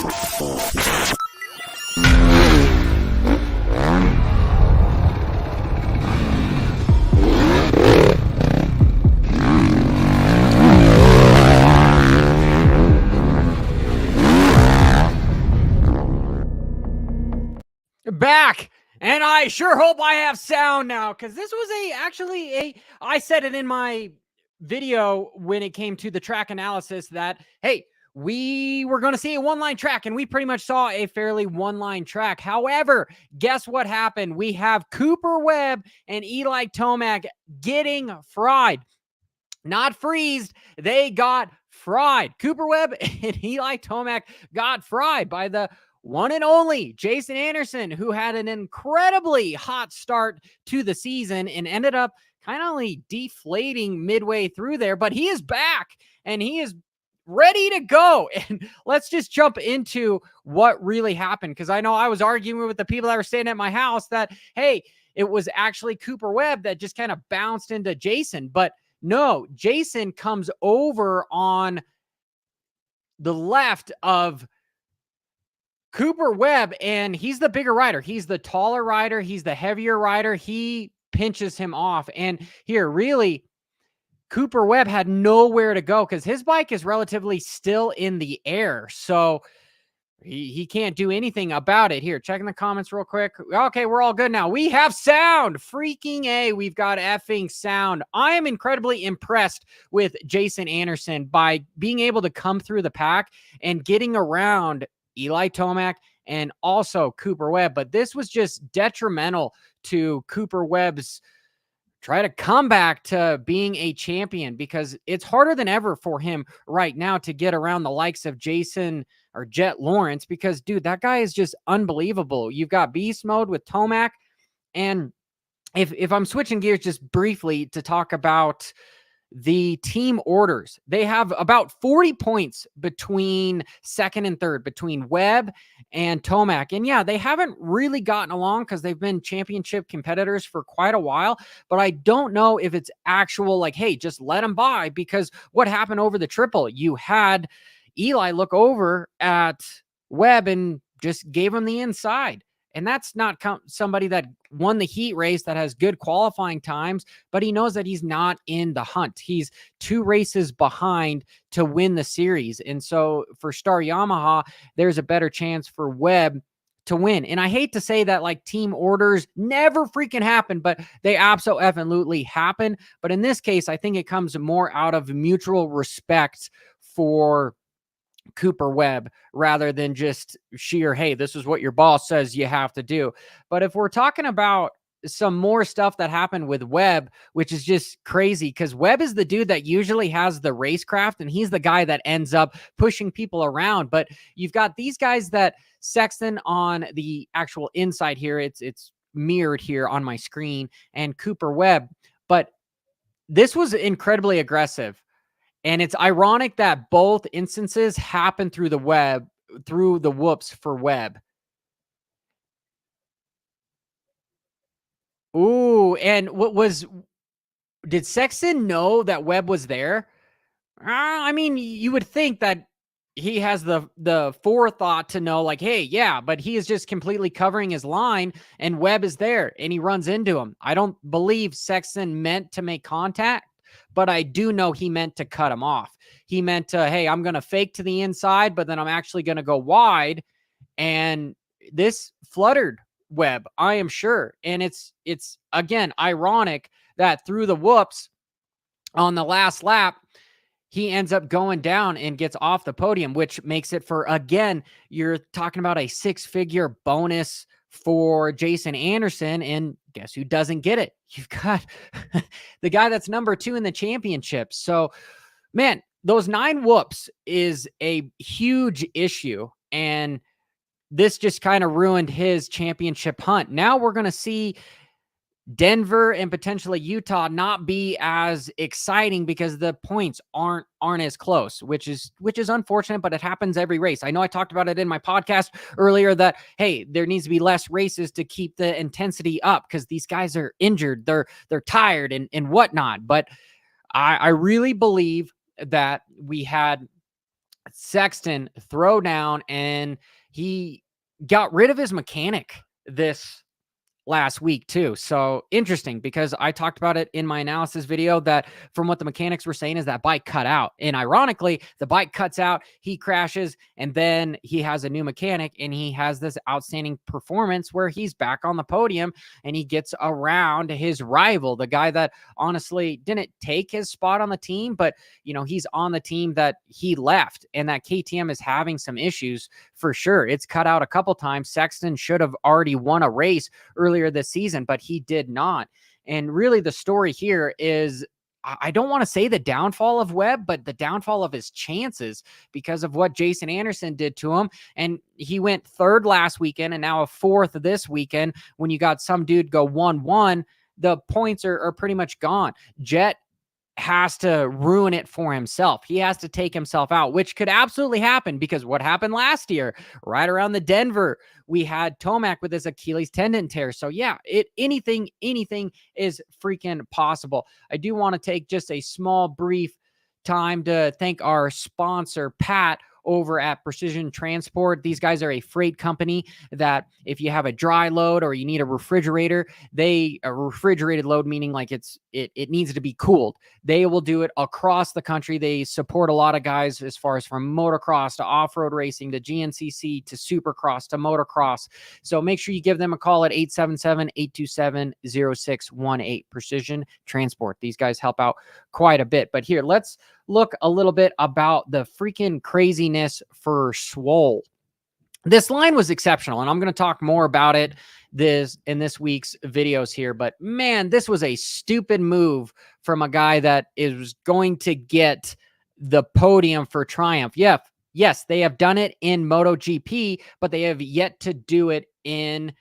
Back, and I sure hope I have sound now, because this was I said it in my video when it came to the track analysis that, hey, we were going to see a one-line track, and we pretty much saw a fairly one-line track. However, guess what happened? We have Cooper Webb and Eli Tomac getting fried. Not freezed, they got fried. Cooper Webb and Eli Tomac got fried by the one and only Jason Anderson, who had an incredibly hot start to the season and ended up kind of only deflating midway through there. But he is back and he is ready to go. And let's just jump into what really happened, because I know I was arguing with the people that were staying at my house that, hey, it was actually Cooper Webb that just kind of bounced into Jason. But no, Jason comes over on the left of Cooper Webb, and he's the bigger rider. He's the taller rider. He's the heavier rider. He pinches him off. And here, really, Cooper Webb had nowhere to go because his bike is relatively still in the air. So he can't do anything about it. Here, checking the comments real quick. Okay, we're all good now. We have sound. Freaking A, we've got effing sound. I am incredibly impressed with Jason Anderson by being able to come through the pack and getting around Eli Tomac and also Cooper Webb. But this was just detrimental to Cooper Webb's try to come back to being a champion, because it's harder than ever for him right now to get around the likes of Jason or Jet Lawrence, because, dude, that guy is just unbelievable. You've got beast mode with Tomac. And if I'm switching gears just briefly to talk about the team orders, they have about 40 points between second and third, between Webb and Tomac. And yeah, they haven't really gotten along because they've been championship competitors for quite a while, but I don't know if it's actual, like, hey, just let them by, because what happened over the triple? You had Eli look over at Webb and just gave him the inside. And that's not somebody that won the heat race that has good qualifying times, but he knows that he's not in the hunt. He's 2 races behind to win the series. And so for Star Yamaha, there's a better chance for Webb to win. And I hate to say that, like, team orders never freaking happen, but they absolutely happen. But in this case, I think it comes more out of mutual respect for Cooper Webb rather than just sheer, hey, this is what your boss says you have to do. But if we're talking about some more stuff that happened with Webb, which is just crazy, because Webb is the dude that usually has the racecraft, and he's the guy that ends up pushing people around. But you've got these guys that Sexton on the actual inside here, it's mirrored here on my screen, and Cooper Webb. But this was incredibly aggressive. And it's ironic that both instances happen through the whoops for Webb. Ooh, and did Sexton know that Webb was there? I mean, you would think that he has the forethought to know, like, hey, yeah, but he is just completely covering his line and Webb is there and he runs into him. I don't believe Sexton meant to make contact, but I do know he meant to cut him off. He meant to, hey, I'm going to fake to the inside, but then I'm actually going to go wide. And this fluttered Webb, I am sure. And it's again, ironic that through the whoops on the last lap, he ends up going down and gets off the podium, which makes it for, again, you're talking about a 6-figure bonus for Jason Anderson. And guess who doesn't get it? You've got the guy that's number 2 in the championship. So, man, those 9 whoops is a huge issue. And this just kind of ruined his championship hunt. Now we're going to see Denver and potentially Utah not be as exciting because the points aren't as close, which is unfortunate, but it happens every race. I know I talked about it in my podcast earlier that, hey, there needs to be less races to keep the intensity up because these guys are injured, they're tired and whatnot. But I really believe that we had Sexton throw down, and he got rid of his mechanic this last week too. So interesting, because I talked about it in my analysis video that from what the mechanics were saying is that bike cut out. And ironically, the bike cuts out, he crashes, and then he has a new mechanic and he has this outstanding performance where he's back on the podium and he gets around his rival, the guy that honestly didn't take his spot on the team, but he's on the team that he left, and that KTM is having some issues for sure. It's cut out a couple times. Sexton should have already won a race earlier this season, but he did not. And really the story here is, I don't want to say the downfall of Webb, but the downfall of his chances because of what Jason Anderson did to him. And he went third last weekend and now a fourth this weekend. When you got some dude go 1-1, the points are pretty much gone. Jet has to ruin it for himself. He has to take himself out, which could absolutely happen, because what happened last year, right around the Denver, we had Tomac with his Achilles tendon tear. So yeah, anything is freaking possible. I do want to take just a small brief time to thank our sponsor, Pat, over at Precision Transport. These guys are a freight company that if you have a dry load or you need a refrigerator, a refrigerated load, meaning like it needs to be cooled, they will do it across the country. They support a lot of guys as far as from motocross to off-road racing to GNCC to Supercross to motocross. So make sure you give them a call at 877-827-0618. Precision Transport. These guys help out quite a bit. But here, let's look a little bit about the freaking craziness for Swole. This line was exceptional, and I'm going to talk more about it in this week's videos here. But man, this was a stupid move from a guy that is going to get the podium for Triumph. Yes, they have done it in MotoGP, but they have yet to do it in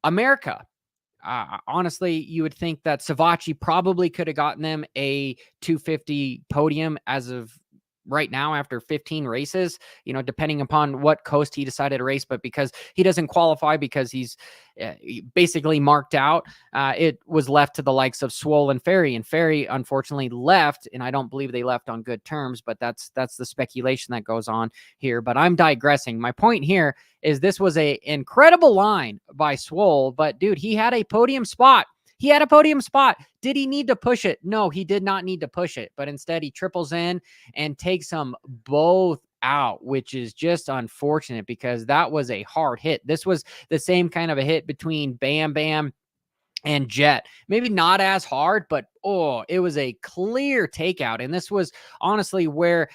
America. Honestly, you would think that Savacci probably could have gotten them a 250 podium as of right now after 15 races, depending upon what coast he decided to race. But because he doesn't qualify, because he's basically marked out, it was left to the likes of Swole and Ferry. And Ferry unfortunately left, and I don't believe they left on good terms, but that's the speculation that goes on here. But I'm digressing. My point here is this was a incredible line by Swole, but dude, he had a podium spot. Did he need to push it? No, he did not need to push it, but instead he triples in and takes them both out, which is just unfortunate because that was a hard hit. This was the same kind of a hit between Bam Bam and Jet. Maybe not as hard, but it was a clear takeout. And this was honestly where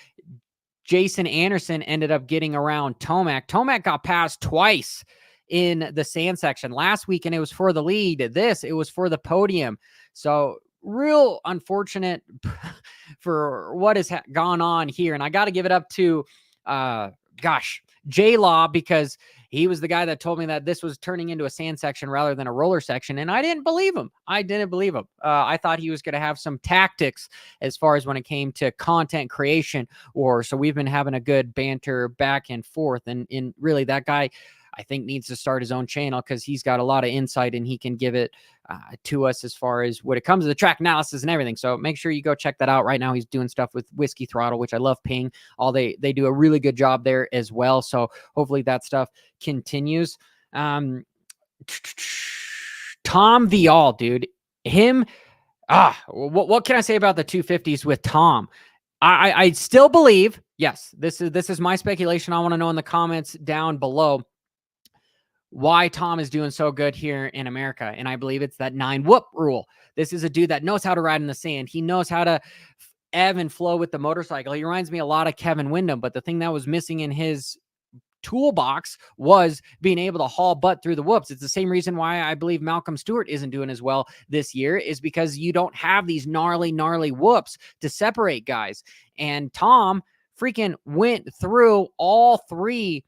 Jason Anderson ended up getting around Tomac. Tomac got passed twice in the sand section last week, and it was for the lead. It was for the podium. So real unfortunate for what has gone on here. And I got to give it up to, J-Law, because he was the guy that told me that this was turning into a sand section rather than a roller section. And I didn't believe him. I thought he was going to have some tactics as far as when it came to content creation, so we've been having a good banter back and forth. And really that guy, I think, needs to start his own channel because he's got a lot of insight and he can give it to us as far as when it comes to the track analysis and everything. So make sure you go check that out. Right now he's doing stuff with Whiskey Throttle, which I love ping. They do a really good job there as well. So hopefully that stuff continues. Tom Vialle, dude, him. What can I say about the 250s with Tom? I still believe, yes, this is my speculation. I want to know in the comments down below why Tom is doing so good here in America. And I believe it's that 9-whoop rule. This is a dude that knows how to ride in the sand. He knows how to ebb and flow with the motorcycle. He reminds me a lot of Kevin Windham, but the thing that was missing in his toolbox was being able to haul butt through the whoops. It's the same reason why I believe Malcolm Stewart isn't doing as well this year, is because you don't have these gnarly whoops to separate guys. And Tom freaking went through all three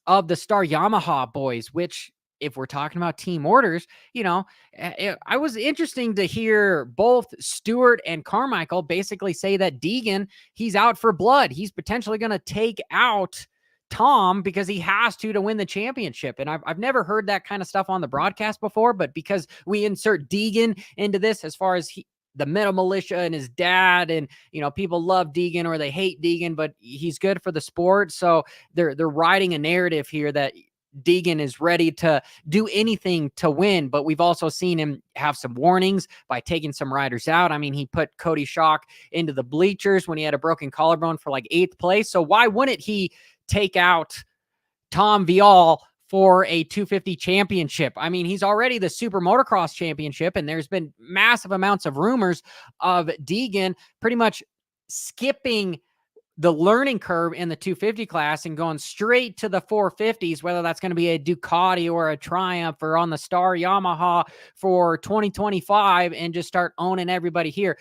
of the Star Yamaha boys, which, if we're talking about team orders, I was interesting to hear both Stewart and Carmichael basically say that Deegan, he's out for blood. He's potentially going to take out Tom because he has to win the championship. And I've never heard that kind of stuff on the broadcast before, but because we insert Deegan into this as far as the Metal Militia and his dad, and people love Deegan or they hate Deegan, but he's good for the sport. So they're riding a narrative here that Deegan is ready to do anything to win, but we've also seen him have some warnings by taking some riders out. I mean, he put Cody Schock into the bleachers when he had a broken collarbone for like 8th place. So why wouldn't he take out Tom Vialle for a 250 championship? I mean, he's already the Super Motocross championship, and there's been massive amounts of rumors of Deegan pretty much skipping the learning curve in the 250 class and going straight to the 450s, whether that's going to be a Ducati or a Triumph or on the Star Yamaha for 2025, and just start owning everybody here.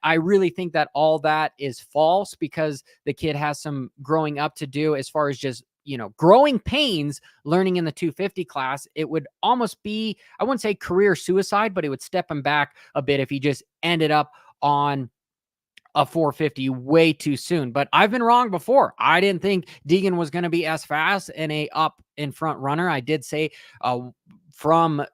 I really think that all that is false, because the kid has some growing up to do as far as just, growing pains learning in the 250 class. It would almost be, I wouldn't say career suicide, but it would step him back a bit if he just ended up on a 450 way too soon. But I've been wrong before. I didn't think Deegan was going to be as fast and a up in front runner. I did say from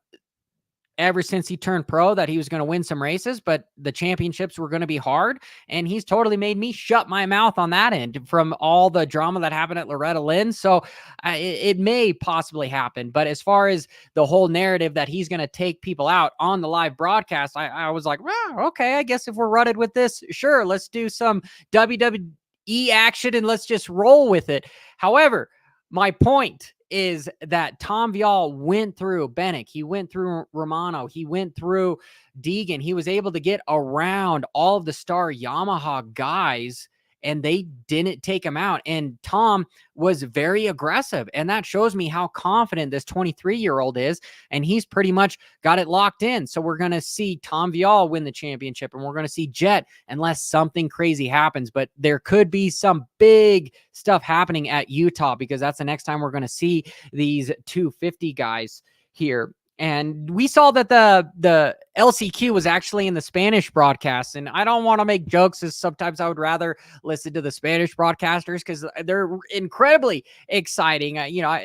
ever since he turned pro that he was going to win some races, but the championships were going to be hard. And he's totally made me shut my mouth on that end from all the drama that happened at Loretta Lynn. So it may possibly happen. But as far as the whole narrative that he's going to take people out on the live broadcast, I was like, well, okay, I guess if we're rutted with this, sure, let's do some WWE action and let's just roll with it. However, my point is that Tom Vialle went through Bennick, he went through Romano, he went through Deegan. He was able to get around all of the Star Yamaha guys, and they didn't take him out. And Tom was very aggressive, and that shows me how confident this 23-year-old is, and he's pretty much got it locked in. So we're going to see Tom Vialle win the championship, and we're going to see Jet unless something crazy happens. But there could be some big stuff happening at Utah, because that's the next time we're going to see these 250 guys here. And we saw that the LCQ was actually in the Spanish broadcast. And I don't want to make jokes, as sometimes I would rather listen to the Spanish broadcasters because they're incredibly exciting.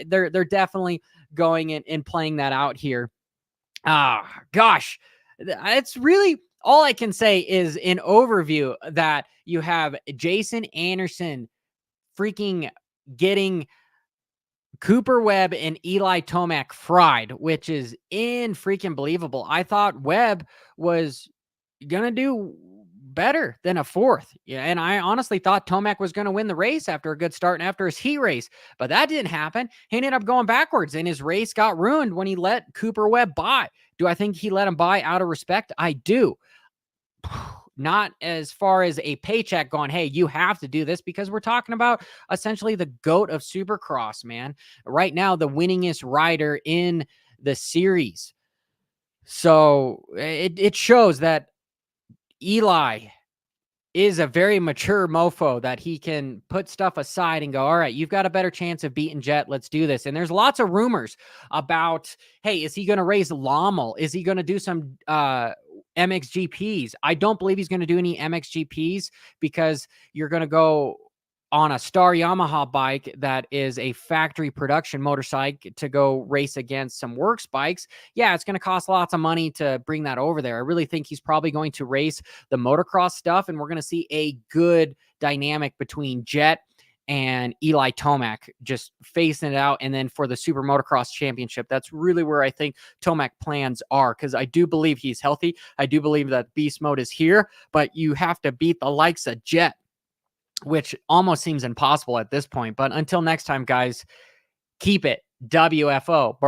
They're definitely going and playing that out here. Gosh, it's really all I can say is an overview that you have Jason Anderson freaking getting Cooper Webb and Eli Tomac fried, which is freaking believable. I thought Webb was going to do better than a 4th. Yeah, and I honestly thought Tomac was going to win the race after a good start and after his heat race, but that didn't happen. He ended up going backwards, and his race got ruined when he let Cooper Webb by. Do I think he let him by out of respect? I do. Not as far as a paycheck going, hey, you have to do this, because we're talking about essentially the GOAT of Supercross, man. Right now, the winningest rider in the series. So it shows that Eli is a very mature mofo, that he can put stuff aside and go, all right, you've got a better chance of beating Jet. Let's do this. And there's lots of rumors about, hey, is he going to raise Lommel? Is he going to do some MXGPs? I don't believe he's going to do any MXGPs, because you're going to go on a Star Yamaha bike that is a factory production motorcycle to go race against some works bikes. Yeah, it's going to cost lots of money to bring that over there. I really think he's probably going to race the motocross stuff, and we're going to see a good dynamic between Jet and Eli Tomac just facing it out. And then for the Super Motocross Championship, that's really where I think Tomac plans are, because I do believe he's healthy. I do believe that beast mode is here, but you have to beat the likes of Jet, which almost seems impossible at this point. But until next time, guys, keep it WFO.